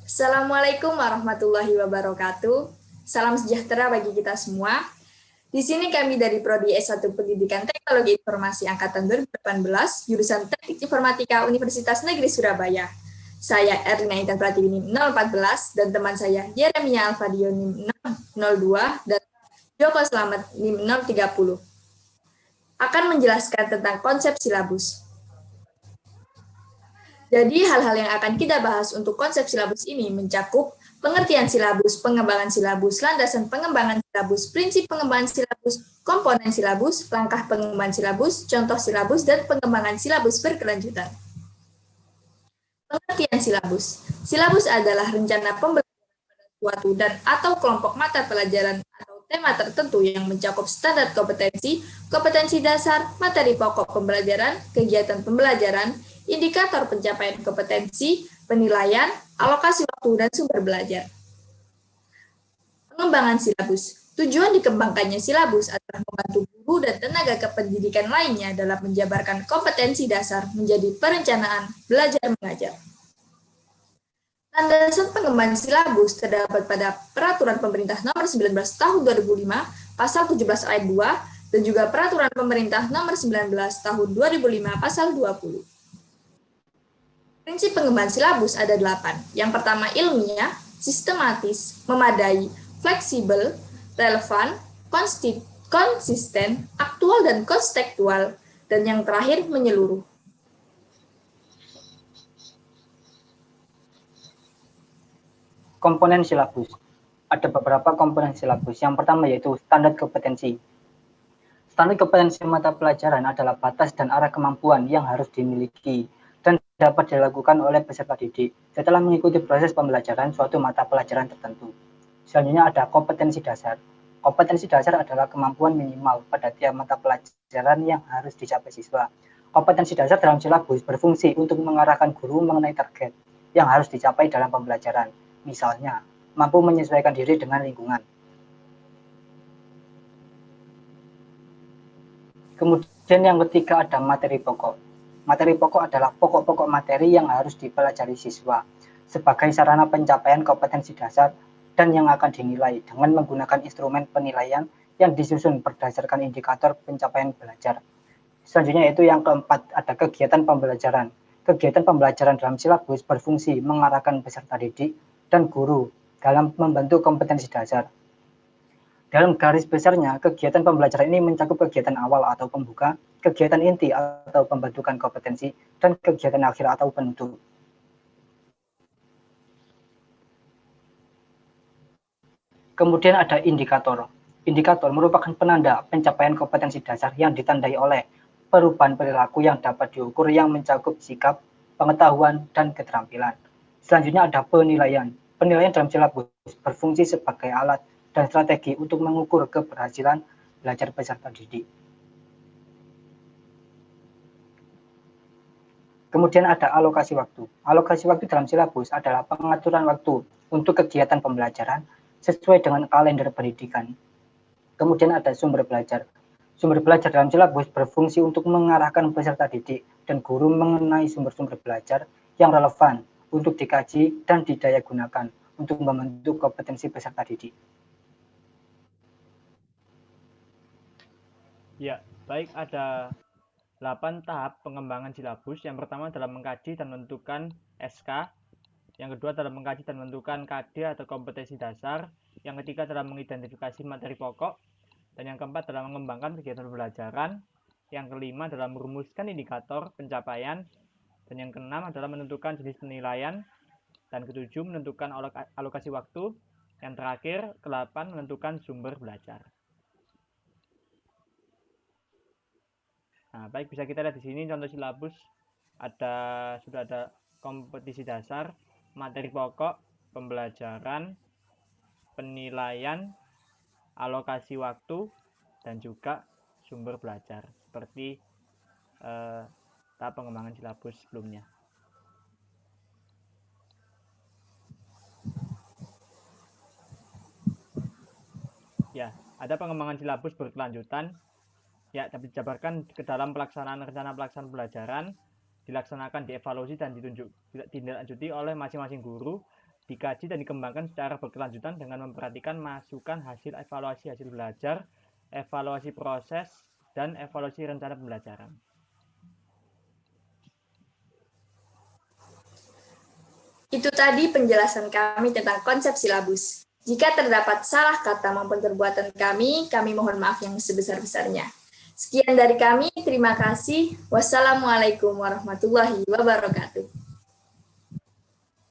Assalamualaikum warahmatullahi wabarakatuh. Salam sejahtera bagi kita semua. Di sini kami dari Prodi S1 Pendidikan Teknologi Informasi Angkatan 2018, jurusan Teknik Informatika Universitas Negeri Surabaya. Saya Erlina Intan Pratiwi NIM 014 dan teman saya Jeremia Alfadio NIM 002 dan Joko Slamet NIM 030 akan menjelaskan tentang konsep silabus. Jadi hal-hal yang akan kita bahas untuk konsep silabus ini mencakup pengertian silabus, pengembangan silabus, landasan pengembangan silabus, prinsip pengembangan silabus, komponen silabus, langkah pengembangan silabus, contoh silabus, dan pengembangan silabus berkelanjutan. Pengertian silabus. Silabus adalah rencana pembelajaran pada suatu dan atau kelompok mata pelajaran atau tema tertentu yang mencakup standar kompetensi, kompetensi dasar, materi pokok pembelajaran, kegiatan pembelajaran, indikator pencapaian kompetensi, penilaian, alokasi waktu, dan sumber belajar. Pengembangan silabus. Tujuan dikembangkannya silabus adalah membantu guru dan tenaga kependidikan lainnya dalam menjabarkan kompetensi dasar menjadi perencanaan belajar mengajar. Landasan pengembangan silabus terdapat pada Peraturan Pemerintah Nomor 19 Tahun 2005, Pasal 17 Ayat 2, dan juga Peraturan Pemerintah Nomor 19 Tahun 2005, Pasal 20. Prinsip pengembangan silabus ada 8. Yang pertama ilmiah, sistematis, memadai, fleksibel, relevan, konsisten, aktual dan kontekstual, dan yang terakhir menyeluruh. Komponen silabus. Ada beberapa komponen silabus. Yang pertama yaitu standar kompetensi. Standar kompetensi mata pelajaran adalah batas dan arah kemampuan yang harus dimiliki dan dapat dilakukan oleh peserta didik setelah mengikuti proses pembelajaran suatu mata pelajaran tertentu. Selanjutnya ada kompetensi dasar. Kompetensi dasar adalah kemampuan minimal pada tiap mata pelajaran yang harus dicapai siswa. Kompetensi dasar dalam silabus berfungsi untuk mengarahkan guru mengenai target yang harus dicapai dalam pembelajaran. Misalnya, mampu menyesuaikan diri dengan lingkungan. Kemudian yang ketiga ada materi pokok. Materi pokok adalah pokok-pokok materi yang harus dipelajari siswa sebagai sarana pencapaian kompetensi dasar dan yang akan dinilai dengan menggunakan instrumen penilaian yang disusun berdasarkan indikator pencapaian belajar. Selanjutnya itu yang keempat, ada kegiatan pembelajaran. Kegiatan pembelajaran dalam silabus berfungsi mengarahkan peserta didik dan guru dalam membentuk kompetensi dasar. Dalam garis besarnya, kegiatan pembelajaran ini mencakup kegiatan awal atau pembuka, kegiatan inti atau pembentukan kompetensi, dan kegiatan akhir atau penutup. Kemudian ada indikator. Indikator merupakan penanda pencapaian kompetensi dasar yang ditandai oleh perubahan perilaku yang dapat diukur yang mencakup sikap, pengetahuan, dan keterampilan. Selanjutnya ada penilaian. Penilaian dalam silabus berfungsi sebagai alat dan strategi untuk mengukur keberhasilan belajar peserta didik. Kemudian ada alokasi waktu. Alokasi waktu dalam silabus adalah pengaturan waktu untuk kegiatan pembelajaran sesuai dengan kalender pendidikan. Kemudian ada sumber belajar. Sumber belajar dalam silabus berfungsi untuk mengarahkan peserta didik dan guru mengenai sumber-sumber belajar yang relevan untuk dikaji dan didaya gunakan untuk membentuk kompetensi peserta didik. Ya, baik, ada 8 tahap pengembangan silabus. Yang pertama adalah mengkaji dan menentukan SK. Yang kedua adalah mengkaji dan menentukan KD atau kompetensi dasar. Yang ketiga adalah mengidentifikasi materi pokok. Dan yang keempat adalah mengembangkan kegiatan pembelajaran. Yang kelima adalah merumuskan indikator pencapaian. Dan yang keenam adalah menentukan jenis penilaian. Dan ketujuh menentukan alokasi waktu. Yang terakhir, ke-8 menentukan sumber belajar. Nah, baik, bisa kita lihat di sini contoh silabus sudah ada kompetisi dasar, materi pokok, pembelajaran, penilaian, alokasi waktu, dan juga sumber belajar seperti tahap pengembangan silabus sebelumnya. Ya, ada pengembangan silabus berkelanjutan. Ya, dapat dijabarkan ke dalam pelaksanaan rencana pelaksanaan pelajaran, dilaksanakan, dievaluasi, dan ditindaklanjuti oleh masing-masing guru dikaji dan dikembangkan secara berkelanjutan dengan memperhatikan masukan hasil evaluasi hasil belajar, evaluasi proses, dan evaluasi rencana pembelajaran. Itu tadi penjelasan kami tentang konsep silabus. Jika terdapat salah kata maupun perbuatan kami mohon maaf yang sebesar-besarnya. Sekian dari kami, terima kasih. Wassalamualaikum warahmatullahi wabarakatuh.